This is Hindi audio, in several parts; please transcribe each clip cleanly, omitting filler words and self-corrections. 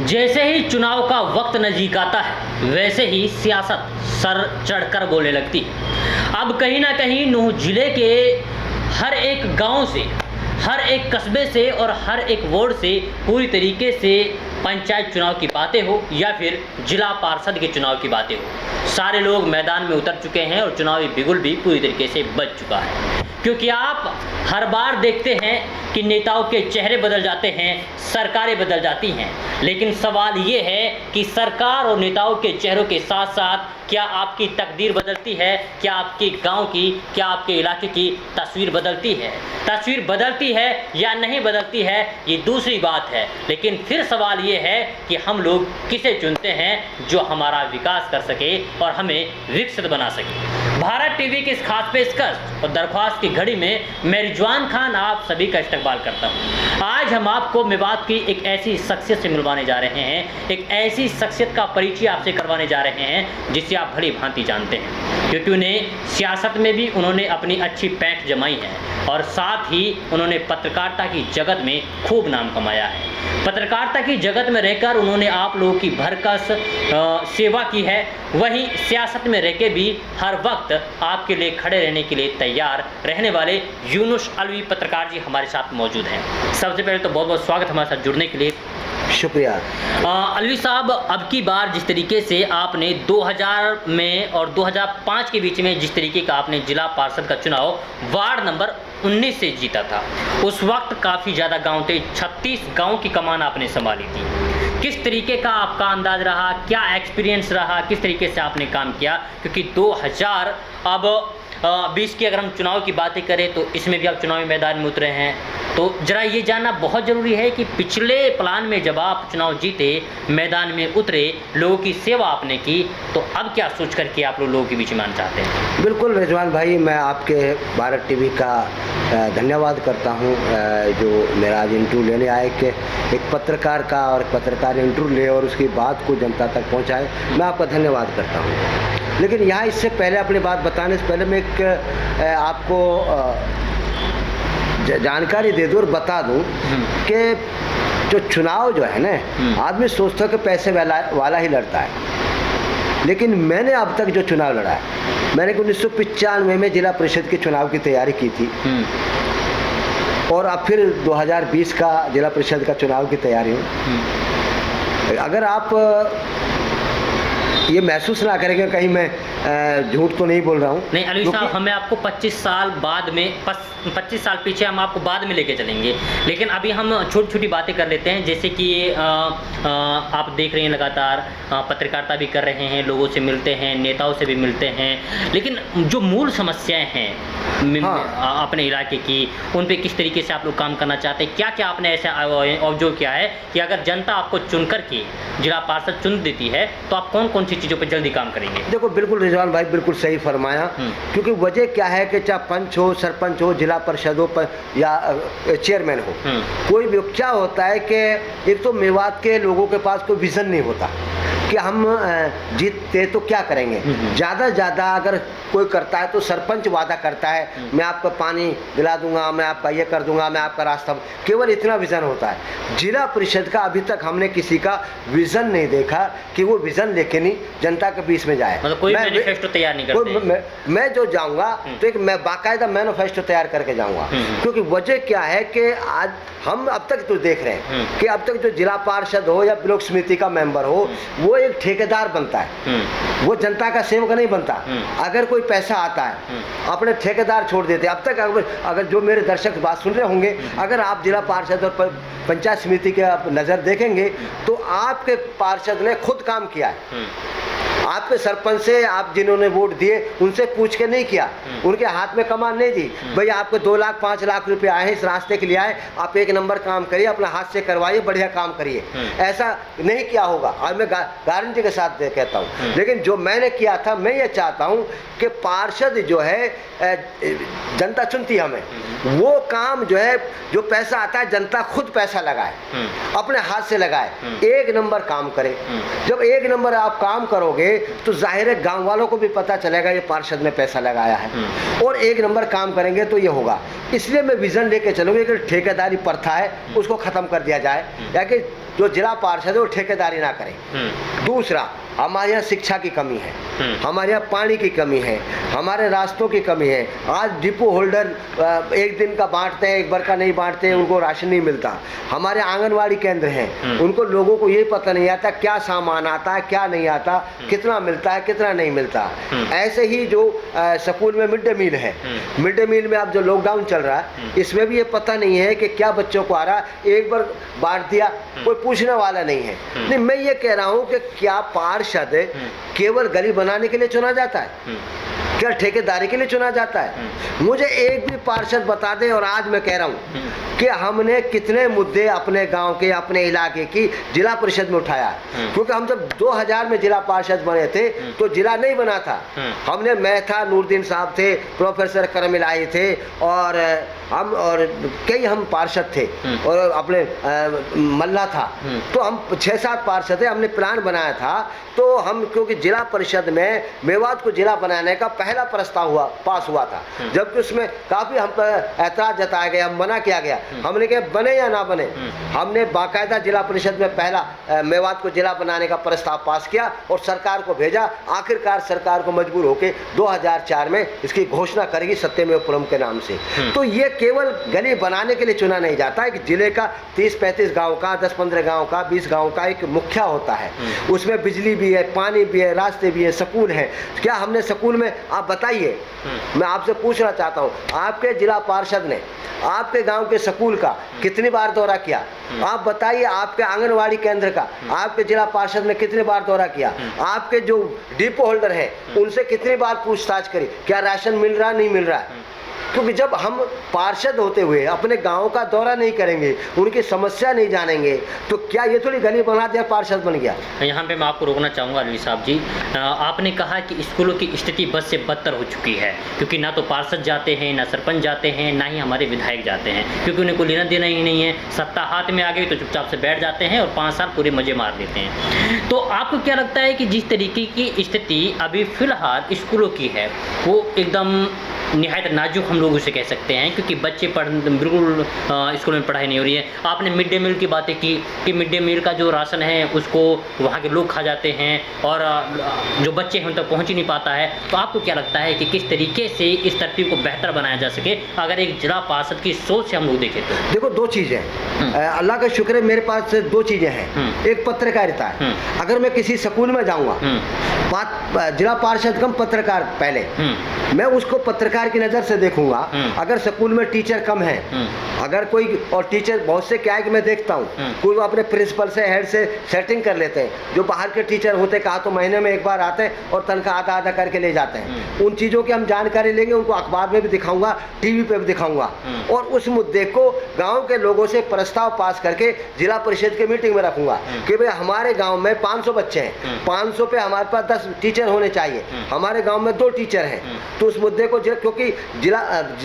जैसे ही चुनाव का वक्त नज़दीक आता है वैसे ही सियासत सर चढ़कर बोलने लगती है। अब कहीं ना कहीं नूंह जिले के हर एक गांव से, हर एक कस्बे से और हर एक वार्ड से पूरी तरीके से पंचायत चुनाव की बातें हो या फिर जिला पार्षद के चुनाव की बातें हो, सारे लोग मैदान में उतर चुके हैं और चुनावी बिगुल भी पूरी तरीके से बज चुका है। क्योंकि आप हर बार देखते हैं कि नेताओं के चेहरे बदल जाते हैं, सरकारें बदल जाती हैं, लेकिन सवाल ये है कि सरकार और नेताओं के चेहरों के साथ साथ क्या आपकी तकदीर बदलती है, क्या आपके गांव की, क्या आपके इलाके की तस्वीर बदलती है? तस्वीर बदलती है या नहीं बदलती है ये दूसरी बात है, लेकिन फिर सवाल ये है कि हम लोग किसे चुनते हैं जो हमारा विकास कर सके और हमें विकसित बना सके। भारत टीवी की इस खास पेशकश और दरख्वास्त की घड़ी में मैं रिजवान खान आप सभी का इस्तकबाल करता हूँ। आज हम आपको मेवात की एक ऐसी शख्सियत से मिलवाने जा रहे हैं, एक ऐसी शख्सियत का परिचय आपसे करवाने जा रहे हैं जिसे आप भली भांति जानते हैं, क्योंकि उन्हें सियासत में भी उन्होंने अपनी अच्छी पैठ जमाई है और साथ ही उन्होंने पत्रकारिता की जगत में खूब नाम कमाया है। पत्रकारिता की जगत में रहकर उन्होंने आप लोगों की भरकस सेवा की है, वहीं सियासत में रहकर भी हर वक्त आपके लिए खड़े रहने के लिए तैयार रहने वाले यूनुस अलवी पत्रकार जी हमारे साथ मौजूद हैं। सबसे पहले तो बहुत बहुत स्वागत हमारे साथ जुड़ने के लिए। शुक्रिया। अलवी साहब, अब की बार जिस तरीके से आपने 2000 में और 2005 के बीच में जिस तरीके का आपने जिला पार्षद का चुनाव वार्ड नंबर 19 से जीता था, उस वक्त काफ़ी ज़्यादा गांव थे, 36 गांव की कमान आपने संभाली थी। किस तरीके का आपका अंदाज रहा, क्या एक्सपीरियंस रहा, किस तरीके से आपने काम किया? क्योंकि 2020 की अगर हम चुनाव की बातें करें तो इसमें भी आप चुनावी मैदान में उतरे हैं, तो ज़रा ये जानना बहुत ज़रूरी है कि पिछले प्लान में जब आप चुनाव जीते, मैदान में उतरे, लोगों की सेवा आपने की, तो अब क्या सोच करके आप लोगों के बीच में आना चाहते हैं? बिल्कुल रिजवान भाई, मैं आपके भारत टीवी का धन्यवाद करता हूं जो मेरा आज इंटरव्यू लेने आए कि एक पत्रकार का और पत्रकार इंटरव्यू ले और उसकी बात को जनता तक पहुंचाए। मैं आपका धन्यवाद करता हूं। लेकिन यहाँ इससे पहले अपनी बात बताने से पहले मैं एक आपको जानकारी दे दूँ और बता दूँ कि जो चुनाव जो है ना, आदमी सोचता है कि पैसे वाला ही लड़ता है, लेकिन मैंने अब तक जो चुनाव लड़ा है, मैंने 1995 में जिला परिषद के चुनाव की तैयारी की थी और अब फिर 2020 का जिला परिषद का चुनाव की तैयारी हो। अगर आप ये महसूस ना करेंगे कहीं मैं झूठ तो नहीं बोल रहा हूँ। नहीं अलवी साहब, हमें आपको 25 साल बाद में 25 साल पीछे हम आपको बाद में लेके चलेंगे, लेकिन अभी हम छोटी छोटी बातें कर लेते हैं। जैसे कि आप देख रहे हैं लगातार पत्रकारिता भी कर रहे हैं, लोगों से मिलते हैं, नेताओं से भी मिलते हैं, लेकिन जो मूल समस्याएं हैं अपने इलाके की, उन पे किस तरीके से आप लोग काम करना चाहते हैं? क्या क्या आपने ऐसा ऑब्जर्व किया है कि अगर जनता आपको चुन करके जिला पार्षद चुन देती है तो आप कौन कौन सी चीज़ों पर जल्दी काम करेंगे? देखो, बिल्कुल रिजवान भाई, बिल्कुल सही फरमाया। क्योंकि वजह क्या है कि चाहे पंच हो, सरपंच हो, जिला परिषद हो या चेयरमैन हो, कोई भी क्या होता है कि एक तो मेवात के लोगों के पास कोई विजन नहीं होता कि हम जीतते तो क्या करेंगे। ज़्यादा से ज़्यादा अगर कोई करता है तो सरपंच वादा करता है, मैं आपको पानी दिला दूंगा, मैं आपका ये कर दूंगा, मैं आपका रास्ता, केवल इतना विज़न होता है। जिला परिषद का अभी तक हमने किसी का विज़न नहीं देखा कि वो विज़न लेके नहीं जनता के बीच में जाए। मतलब कोई मैनिफेस्टो तैयार नहीं करते। मैं जो जाऊँगा तो एक मैं बाकायदा मैनिफेस्टो तैयार करके जाऊँगा। क्योंकि वजह क्या है कि आज हम अब तक तो देख रहे हैं कि अब तक जो जिला पार्षद हो या ब्लॉक समिति का मेंबर हो, वो एक ठेकेदार बनता है, वो जनता का सेवक नहीं बनता। अगर कोई पैसा आता है अपने ठेकेदार छोड़ देते। अब तक अगर जो मेरे दर्शक बात सुन रहे होंगे, अगर आप जिला पार्षद और पंचायत समिति के आप नज़र देखेंगे तो आपके पार्षद ने खुद काम किया है। आपके सरपंच से आप जिन्होंने वोट दिए उनसे पूछ के नहीं किया, उनके हाथ में कमान नहीं दी, भाई आपको 2 लाख 5 लाख रुपए आए हैं, इस रास्ते के लिए आए, आप एक नंबर काम करिए, अपना हाथ से करवाइए, बढ़िया काम करिए। ऐसा नहीं किया होगा, और मैं गारंटी के साथ कहता हूँ। लेकिन जो मैंने किया था, मैं ये चाहता हूँ कि पार्षद जो है, जनता चुनती हमें, वो काम जो है, जो पैसा आता है जनता खुद पैसा लगाए, अपने हाथ से लगाए, एक नंबर काम करे। जब एक नंबर आप काम करोगे तो जाहिर है गांव वालों को भी पता चलेगा ये पार्षद ने पैसा लगाया है, और एक नंबर काम करेंगे तो ये होगा। इसलिए मैं विजन लेके चलूंगा कि ठेकेदारी प्रथा है उसको खत्म कर दिया जाए, या कि जो जिला पार्षद है वो ठेकेदारी ना करें। दूसरा, हमारे यहाँ शिक्षा की कमी है, हमारे यहाँ पानी की कमी है, हमारे रास्तों की कमी है। आज डिपो होल्डर एक दिन का बांटते हैं, एक बार का नहीं बांटते हैं, उनको राशन नहीं मिलता। हमारे आंगनवाड़ी केंद्र हैं, उनको लोगों को ये पता नहीं आता क्या सामान आता है, क्या नहीं आता, कितना मिलता है, कितना नहीं मिलता। ऐसे ही जो स्कूल में मिड डे मील है, मिड डे मील में अब जो लॉकडाउन चल रहा है, इसमें भी ये पता नहीं है कि क्या बच्चों को आ रहा है। एक बार बांट दिया, कोई पूछने वाला नहीं है। नहीं, मैं ये कह रहा हूँ कि क्या पार्षद केवल गली बनाने के लिए चुना जाता है? क्या ठेकेदारी के लिए चुना जाता है? मुझे एक भी पार्षद बता दे। और आज मैं कह रहा हूँ कि हमने कितने मुद्दे अपने गांव के, अपने इलाके की जिला परिषद में उठाया। क्योंकि हम जब 2000 में जिला पार्षद बने थे तो जिला नहीं बना था। हमने, मैं था, नूरदीन साहब थे, प्रोफेसर करमिलाई थे, और कई हम पार्षद थे, और अपने मल्ला था। तो हम 6-7 पार्षद थे। हमने प्लान बनाया था। तो हम, क्योंकि जिला परिषद में मेवात को जिला बनाने का पहला प्रस्ताव पास हुआ था, जबकि उसमें काफ़ी हम पर ऐतराज जताया गया, मना किया गया। हमने कहा बने या ना बने, हमने बाकायदा जिला परिषद में पहला मेवात को जिला बनाने का प्रस्ताव पास किया और सरकार को भेजा। आखिरकार सरकार को मजबूर होकर 2004 में इसकी घोषणा करेगी सत्यमेव पुरम के नाम से। तो ये केवल गली बनाने के लिए चुना नहीं जाता है कि जिले का 30-35 गाँव का, 10-15 गाँव का, 20 गाँव का एक मुखिया होता है। उसमें बिजली भी है, पानी भी है, रास्ते भी है, स्कूल है। क्या हमने स्कूल में, आप बताइए, मैं आपसे पूछना चाहता हूँ, आपके जिला पार्षद ने आपके गांव के स्कूल का कितनी बार दौरा किया? आप बताइए, आपके आंगनवाड़ी केंद्र का आपके जिला पार्षद ने कितनी बार दौरा किया? आपके जो डिपो होल्डर हैं उनसे कितनी बार पूछताछ करी, क्या राशन मिल रहा, नहीं मिल रहा है? क्योंकि जब हम पार्षद होते हुए अपने गांव का दौरा नहीं करेंगे, उनकी समस्या नहीं जानेंगे, तो क्या ये थोड़ी गली बना दिया पार्षद बन गया? यहाँ पे मैं आपको रोकना चाहूँगा अलवी साहब जी। आपने कहा कि स्कूलों की स्थिति बद से बदतर हो चुकी है, क्योंकि ना तो पार्षद जाते हैं, ना सरपंच जाते हैं, ना ही हमारे विधायक जाते हैं, क्योंकि उन्हें कोई लेना देना ही नहीं है। सत्ता हाथ में आ गई तो चुपचाप से बैठ जाते हैं और 5 साल पूरे मजे मार देते हैं। तो आपको क्या लगता है कि जिस तरीके की स्थिति अभी फ़िलहाल स्कूलों की है, वो एकदम निहायत नाजुक हम लोग उसे कह सकते हैं, क्योंकि बच्चे बिल्कुल स्कूल में पढ़ाई नहीं हो रही है। आपने मिड डे मील की बातें की कि मिड डे मील का जो राशन है उसको वहाँ के लोग खा जाते हैं और जो बच्चे हैं उन तक पहुँच ही नहीं पाता है। तो आपको क्या लगता है कि किस तरीके से इस तरतीब को बेहतर बनाया जा सके, अगर एक जिला पार्षद की सोच से हम लोग देखें तो? देखो, 2 चीज़ें, अल्लाह का शुक्र है मेरे पास 2 चीज़ें हैं। एक पत्रकारिता है। अगर मैं किसी स्कूल में जाऊँगा, जिला पार्षद कम पत्रकार पहले, मैं उसको पत्रकार की नज़र से देखूंगा। अगर स्कूल में टीचर कम है, अगर कोई, और टीचर बहुत से क्या है कि मैं देखता हूँ कोई अपने प्रिंसिपल से, हेड से सेटिंग कर लेते हैं। जो बाहर के टीचर होते, कहा तो महीने में एक बार आते हैं और तनख्वाह आधा करके ले जाते हैं। उन चीज़ों की हम जानकारी लेंगे, उनको अखबार में भी दिखाऊंगा, टीवी पे भी दिखाऊंगा, और उस मुद्दे को गाँव के लोगों से प्रस्ताव पास करके जिला परिषद की मीटिंग में रखूंगा कि भाई हमारे गाँव में 500 बच्चे हैं, 500 पे हमारे पास 10 टीचर होने चाहिए, हमारे गाँव में 2 टीचर हैं। तो उस मुद्दे को, क्योंकि जिला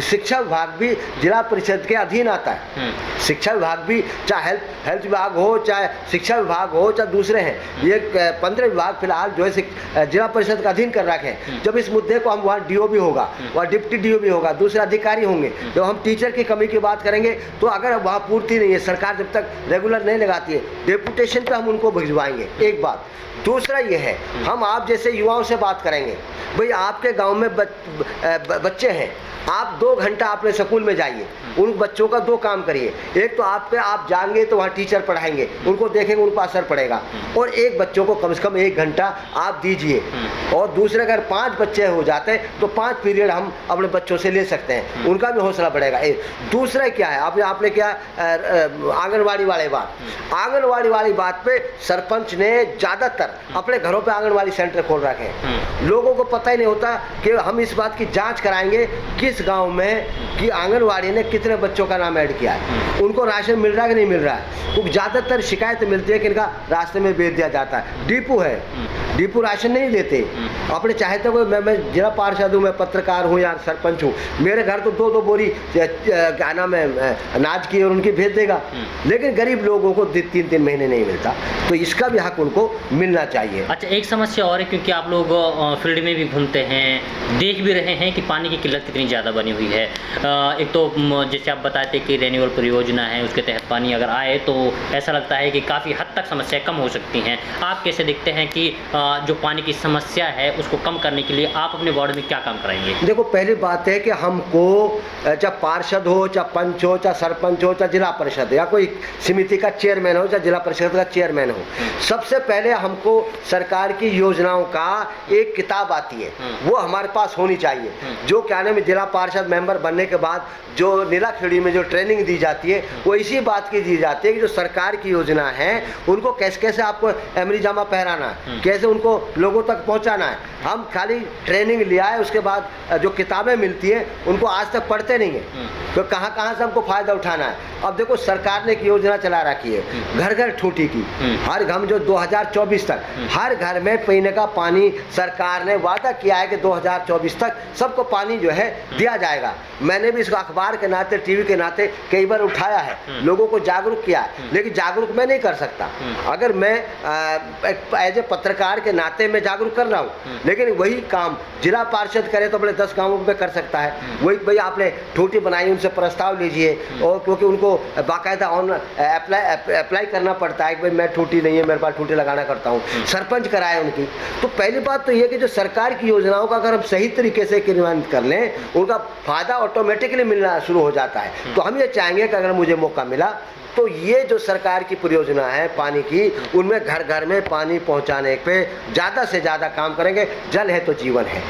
शिक्षा विभाग भी जिला परिषद के अधीन आता है। शिक्षा विभाग भी, चाहे हेल्थ विभाग हो, चाहे शिक्षा विभाग हो, चाहे दूसरे हैं, ये 15 विभाग फिलहाल जो है जिला परिषद का अधीन कर रखे हैं। जब इस मुद्दे को हम, वहाँ डीओ भी होगा, वहाँ डिप्टी डीओ भी होगा, दूसरे अधिकारी होंगे। जब हम टीचर की कमी की बात करेंगे तो अगर वहाँ पूर्ति नहीं है, सरकार जब तक रेगुलर नहीं लगाती है, डेपुटेशन पे हम उनको भिजवाएंगे। एक बात। दूसरा ये है, हम आप जैसे युवाओं से बात करेंगे, भाई आपके गांव में बच्चे हैं, आप 2 घंटा अपने स्कूल में जाइए, उन बच्चों का 2 काम करिए। एक तो आप जाएंगे तो वहाँ टीचर पढ़ाएंगे, उनको देखेंगे, उनको असर पड़ेगा, और एक बच्चों को कम से कम 1 घंटा आप दीजिए। और दूसरे, अगर 5 बच्चे हो जाते हैं तो 5 पीरियड हम अपने बच्चों से ले सकते हैं, उनका भी हौसला बढ़ेगा। दूसरा क्या है, आपने क्या आंगनवाड़ी वाली बात पे सरपंच ने ज़्यादातर अपने घरों पे आंगनवाड़ी सेंटर खोल रखे हैं। लोगों को पता ही नहीं होता कि हम इस बात की जांच कराएंगे किस गांव में कि आंगनवाड़ी ने कितने बच्चों का नाम ऐड किया है, उनको राशन मिल रहा है कि नहीं मिल रहा है। क्योंकि ज़्यादातर शिकायत मिलती है कि इनका रास्ते में बेच दिया जाता है। डिपो है, डिपो राशन नहीं देते। अपने चाहते हुए मैं जिला पार्षद हूँ, मैं पत्रकार हूँ या सरपंच हूँ, मेरे घर तो 2-2 बोरी क्या नाम है अनाज की और उनकी भेज देगा, लेकिन गरीब लोगों को 3-3 महीने नहीं मिलता। तो इसका भी हक उनको मिलना चाहिए। अच्छा, एक समस्या और है, क्योंकि आप लोग फील्ड में भी घूमते हैं, देख भी रहे हैं कि पानी पानी की किल्लत कितनी ज़्यादा बनी हुई है। एक तो जैसे आप बताते कि रेन्यूअल परियोजना है, उसके तहत पानी अगर आए तो ऐसा लगता है कि काफ़ी हद तक समस्याएं कम हो सकती हैं। आप कैसे देखते हैं कि जो पानी की समस्या है उसको कम करने के लिए आप अपने वार्ड में क्या काम कराएंगे? देखो, पहली बात है कि हमको चाहे पार्षद हो, चाहे पंच हो, चाहे सरपंच हो, चाहे जिला परिषद या कोई समिति का चेयरमैन हो, चाहे जिला परिषद का चेयरमैन हो, सबसे पहले हमको सरकार की योजनाओं का एक किताब आती है, वो हमारे पास होनी चाहिए। जो क्या नाम है, जिला पार्षद मेंबर बनने के बाद जो नीलाखेड़ी में जो ट्रेनिंग दी जाती है, वो इसी बात की दी जाती है कि जो सरकार की योजना है उनको कैसे कैसे आपको एमरी जामा पहनाना है, कैसे उनको लोगों तक पहुंचाना है। हम खाली ट्रेनिंग लिया है, उसके बाद जो किताबें मिलती हैं उनको आज तक पढ़ते नहीं हैं, तो कहाँ कहाँ से हमको फ़ायदा उठाना है। अब देखो, सरकार ने एक योजना चला रखी है घर घर टूटी की, हर घर जो 2024 तक हर घर में पीने का पानी सरकार ने वादा किया है कि 2024 तक सबको पानी जो है दिया जाएगा। मैंने भी इसको अखबार के नाते, टीवी के नाते कई बार उठाया है, लोगों को जागरूक किया है, लेकिन जागरूक मैं नहीं कर सकता। अगर मैं एज ए पत्रकार के नाते मैं जागरूक कर रहा हूँ, लेकिन वही काम जिला पार्षद करे तो अपने 10 गाँवों में कर सकता है। वही भाई आपने टूटी बनाई, उनसे प्रस्ताव लीजिए, और क्योंकि उनको बाकायदा ऑन अप्लाई करना पड़ता है कि भाई मैं टूटी नहीं है, मेरे पास टूटी लगाना करता हूँ, सरपंच कराए उनकी। तो पहली बात तो ये कि जो सरकार की योजनाओं का अगर हम सही तरीके से क्रियान्वित कर लें, उनका फ़ायदा ऑटोमेटिकली मिलना शुरू हो जाता है। तो हम ये चाहेंगे कि अगर मुझे मौका मिला तो ये जो सरकार की परियोजना है पानी की, उनमें घर घर में पानी पहुंचाने पे ज़्यादा से ज़्यादा काम करेंगे। जल है तो जीवन है।